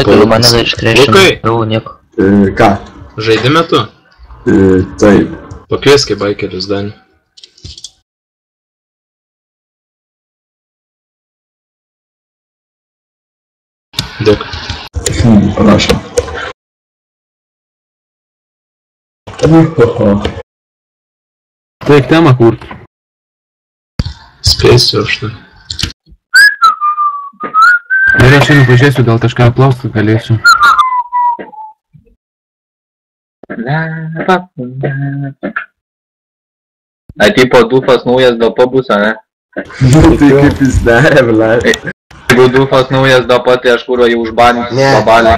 Galiu mane iškrėšti. Lukai! Nieko. Ką? Žaidime tu? Taip. Pakvieskė baikerius, Dani. Dėkui. Prašom. Taip temą kurt. Spėsiu aš tai. Ir aš šiandien pažiūrėsiu, gal kažką aplausti galėsiu. A tipo dufas naujas dėl pabusio, ne? Tai kaip jis darė, ble. Jeigu dufas naujas dėl pat, tai aš kuro jau užbaninsiu pabalį.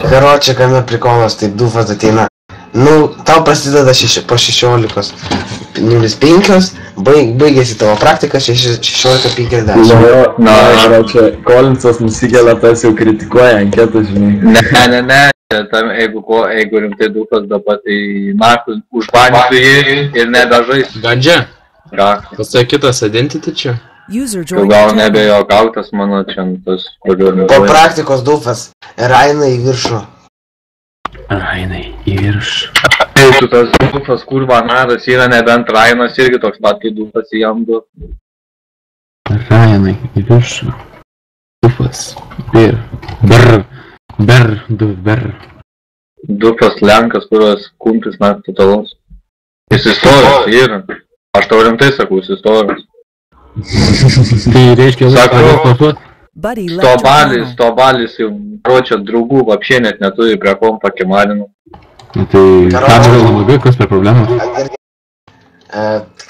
Karočią, kame prikolas, taip dufas ateina. Nu, tau prasideda po 16. 0,5, baigėsi tavo praktika 16,50. Na, karočią, Kolinsas nusikelia, tas jau kritikuoja anketą, žinai. Ne. Tam, jeigu rimtai dufas dabar, tai nakus užbaninsiu jį ir nebežais. Gadžia? Ką? Pas tai kitas identity čia? Gal nebejo gautas mano čia tas, kuriuo... Po praktikos dufas ir eina į viršų. Rainai, į viršų. Tai tu tas dufas kurva naras yra, nebent Rainas irgi toks pat, kai dufas į jam du. Rainai, į viršų. Dufas. Ber. Dufas Lenkas, kurios kumpis net totalus. Jis istorijos yra. Aš tau rimtai sakau, jis istorijos. Tai reiškia, sakau, Stobalis jau pročio draugų vapšė net neturi prie kompa kimarinu. Tai kamerą labai, kas per problemą?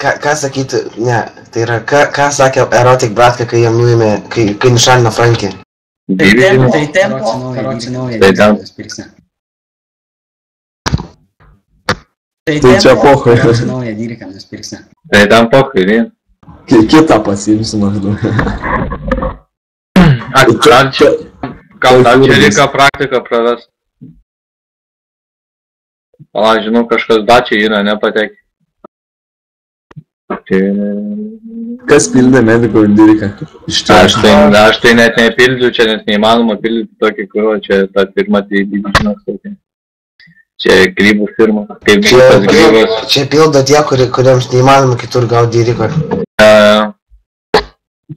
Ką sakyti, ne, tai yra, ką sakė Erotic Bratka, kai jam nuėmė, kai nušalino Frankį? Tai tempo, karočią naują pirksime. Tai čia pochai. Karočią naują dyriką mes pirksime. Tai tam pochai, vien. Kitą pasiimsiu maždaug. Gal tam čia reikia praktiką pravest. Pala, žinau, kažkas dačiai yra, nepatek. Kas pildė mediko dyriką? Aš tai net nepildžiu, čia net neįmanoma pildyti tokį, kurio čia ta firma tai didžinas tokia. Čia grybų firma, kaip tas grybas. Čia pildo tie, kuriems neįmanoma kitur gauti dyriko.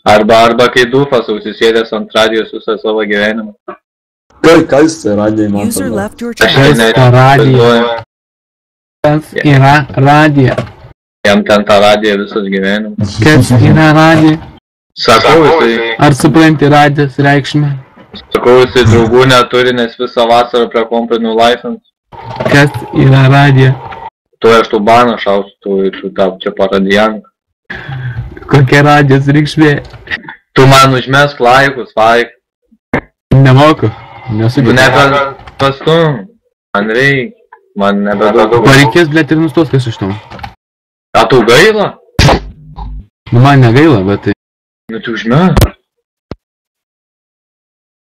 Arba kai dufas užsisėdęs ant radijos visą savo gyvenimą. Kas tai radija įmanoma? Kas yra radija? Jam ten tą radiją visas gyvenimas. Kas yra radija? Sakau, jisai... Ar supranti radijos reikšmę? Sakau, jisai draugų neturi, nes visą vasarą prie kompanijų laifins. Kas yra radija? Tu aš tu baną šaustu, tu tau čia paradijank. Kokia radijos reikšmė? Tu man užmesk laikus, vaik. Nemoku. Nesugebu. Tu nebepastum. Man reik. Man nebedaug. Pareikės, blėt, ir nustos kas iš to. A tu gaila? Nu, man negaila, bet tai... Nu, tu užmesk.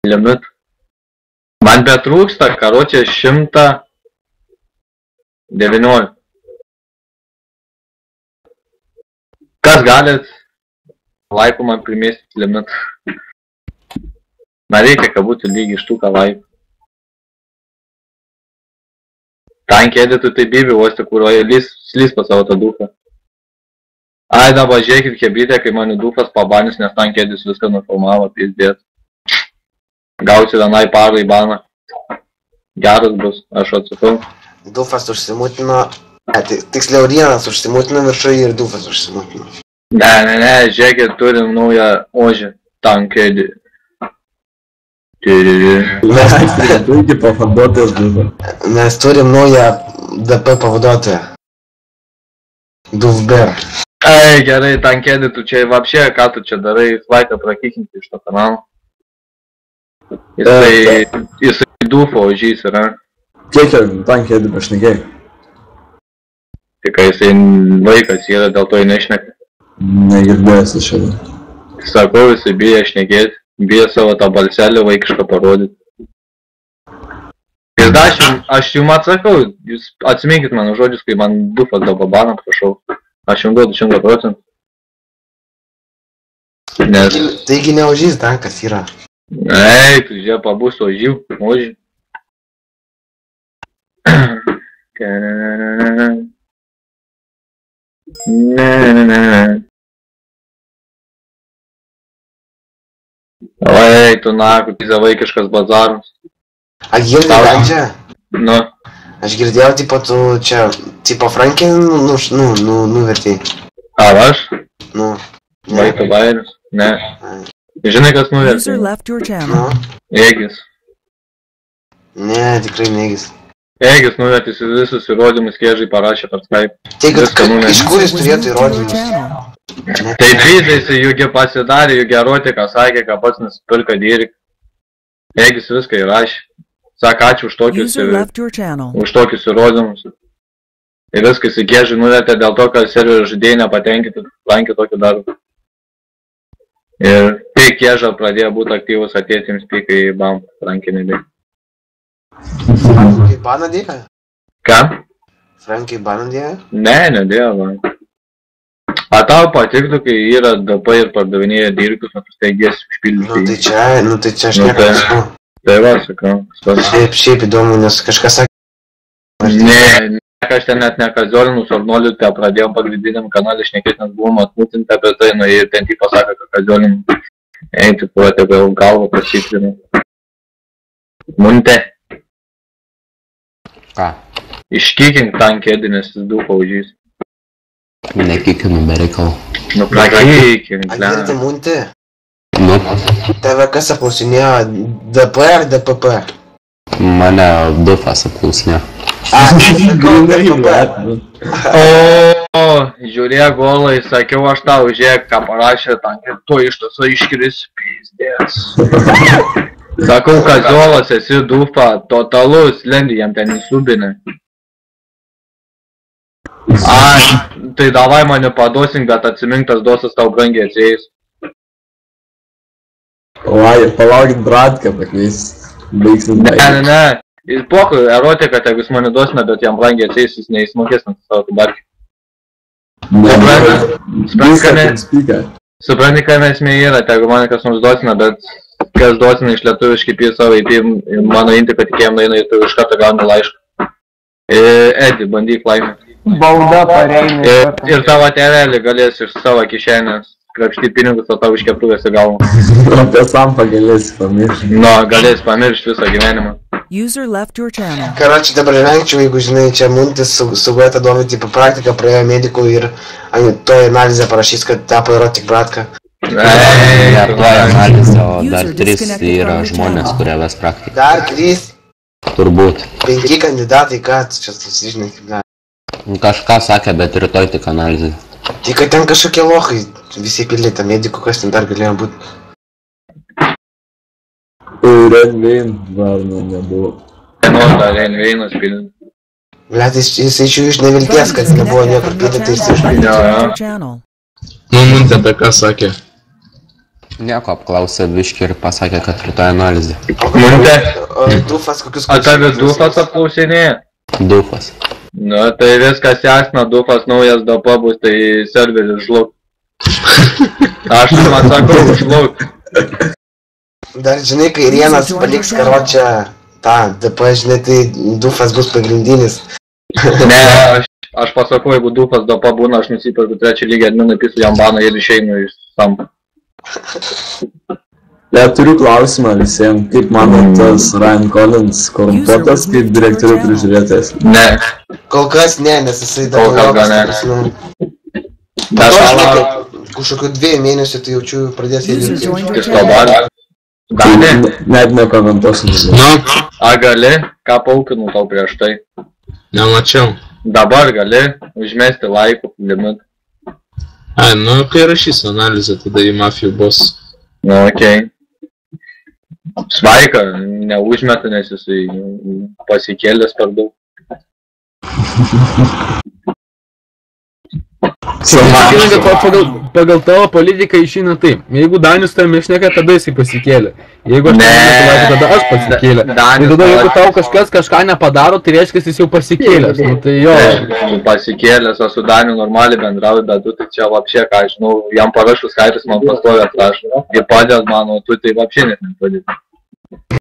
Limit. Man betrūksta, karočią 119. Kas galit laikų man primėsti limit? Man reikia, kad būtų lygiai štuką laikų. Tankėdė tu tai bibi uosti, kurioje slys pas savo tą dufą. Ai, dabar žiūrėkit, hebrytė, kai mani dufas pabanis, nes tankėdės viską nufilmavo, pizdėt. Gausi vienai parai baną. Geras bus, aš atsakau. Dufas užsimutino, tiksliau Rienas užsimutino viršui ir Dufas užsimutino. Ne, žiūrėkit, turim naują ožį, tankėdį. Mes turim naują DP pavaduotoją. Dufber. Ai, gerai, tankėdį, tu čia vapšė, ką tu čia darai, svaiką prakikinti iš to kanalo. Jisai dufo ožys yra. Kiek jau tankėdį pašnekėjai? Tik jisai vaikas yra, dėl to jį nešneka. Negirdėjęs iš šiandien. Sakau, jisai bijo šnekėti, bijo savo tą balselį vaikišką parodyti. Ir aš jums atsakau, jūs atsiminkit mano žodžius, kai man dufas dabar baną, prašau. Aš jums duodu 100%. Nes... Taigi ne ožys, tankas yra. Ei, tu já pabus hoje? Hoje? Oi, tu naku, tai vaikiškas bazaras. A girdai, Gandžia? Nu, Aš girdėjau, tipo, tu čia, tipo, Frankį nuvertėjai. ar aš? Nu. Vaiko bairius? Ne. Žinai, kas User nuvertė? left your channel. Nu. Egis. Ne, tikrai negis. Egis nuvertė visus įrodymus, kiežai parašė per Skype. Tai kad, Viską numetė. iš kur jis turėtų Your įrodymus? channel. Tai dvyzėsi, juk pasidarė, juk erotiką sakė, ką pats nusipirka dyrik. Egis viską įrašė. Sako, ačiū už User left your channel. tokius įrodymus. Ir viskas į kiežį nuvertė dėl to, kad serverio žaidėjai nepatenkinti lankė tokį darbą. Ir kai kiežą pradėjo būti aktyvus atėtėms pykai BAM rankinį. Frankai baną dėjo? Ką? Frankai baną dėjo? Ne, nedėjo man. A tau patiktų, kai yra DP ir pardavinėja dirkus, o tu steigėsi užpildyti. Nu tai čia aš Nu, nieko tai- nežinau. Tai va, sakau. Šiaip įdomu, nes kažkas sakė. Ne, aš ten net nekaziolinus Arnoliu, tai pradėjom pagrindiniam kanalį šnekėti, nes buvom atmutinti apie tai, nu ir ten tipo sakė, kad kaziolinus. Ei, tai buvo apie galvą pasikrinu. Munte, Ką? iškykink tą kėdį, nes jis du paužys. Nekikinu be reikalų. Nu, prakykink, A girdai, Munti, Nu, tave kas apklausinėjo, DP ar DPP? mane Dufas apklausinėjo. Sakau, DPP. O, žiūrėk, golai, sakiau aš tau, žiūrėk, ką parašė ten, ir tu iš tiesų iškris, pizdės. Sakau, kaziolas, esi dufa, totalus, lendi jam ten įsubinę. Ai, tai davai mane paduosink, bet atsimink, tas dosas tau brangiai atsėjus. Palaukit, bratką pakvies. Baigsim Ne. Jis poku, erotika, tai jis mane duosina, bet jam brangiai atsėjus, jis neįsmokės ant savo tubarkį. Supranti, ką esmė yra, tai jeigu mane kas nors duosina, bet kas duosina iš lietuviškai pį savo IP, mano inti patikėjim nueina ir tu iš karto gauni laišką. Edi, bandyk laimę. Bauda pareina. Ir tavo tėvelį galės iš savo kišenės krapštyti pinigus, o tau iš keptuvės į galvą. Apie sampą galėsi pamiršti. Nu, galės pamiršti visą gyvenimą. User left your channel. Karoči, dabar vengčiau, jeigu žinai, čia Muntis suguoja tą duomenį, tipo praktiką praėjo medikų ir toje analizė parašys, kad tapo erotik bratka. Ne, tuoj analizė, o dar 3 yra žmonės, kurie ves praktiką. Dar 3, Turbūt. 5 kandidatai, ką tu čia susižinai, kaip gali. Kažką sakė, bet rytoj tik analizė. Tai kad ten kažkokie lohai, visi pildė tą medikų, kas ten dar galėjo būti. Renvein dar nebuvo. Nors dar Renveinas pilin. Blet, jisai iš nevilties, kad nebuvo niekur pildė, tai jis išpildė. Jo. Your channel. Nu, Munti apie ką sakė? Nieko apklausė biškį ir pasakė, kad rytoj analizė. Munte, O Dufas kokius o tave Dufas apklausinėja? Dufas. Nu, tai viskas jasna, Dufas naujas DP bus, tai serveris žlug. Aš man sakau, žlug. Dar žinai, kai Rienas paliks karočią tą DP, žinai, tai Dufas bus pagrindinis. Ne, aš pasakau, jeigu Dufas DP būna, aš nusipirku 3 lygį adminą, pisu jam baną ir išeinu iš sampą. Ne, turiu klausimą visiems. Kaip manot, tas Ryan Collins korumpuotas kaip direktorių prižiūrėtojas? Ne, Kol kas ne, nes jisai Kol kas gal ne. bet aš Kažkokiu 2 mėnesių tai jaučiu pradės User įdirbti. joined your iš to channel. balio. Gali? Net nekomentuosiu. Nu, A gali? Ką paukinu tau prieš tai? nemačiau. Dabar gali užmesti laikų limitą. Ai, nu, kai rašysiu analizę, tada į mafijų bus. Nu, okei. Svaiką neužmeta, nes jisai pasikėlęs per daug. Pagal tavo politiką išeina taip. Jeigu Danius tam išneka, tada jisai pasikėlė. Jeigu aš tada aš pasikėlė. Tai tada jeigu tau kažką nepadaro, tai reiškia, jis jau pasikėlės. Nu, tai jo. Pasikėlės, aš su Daniu normaliai bendrauju, bet tu tai čia vapšė, ką aš žinau, jam parašus skaitus man pastovė atrašo. Ir padės mano, tu tai vapšė net nepadės.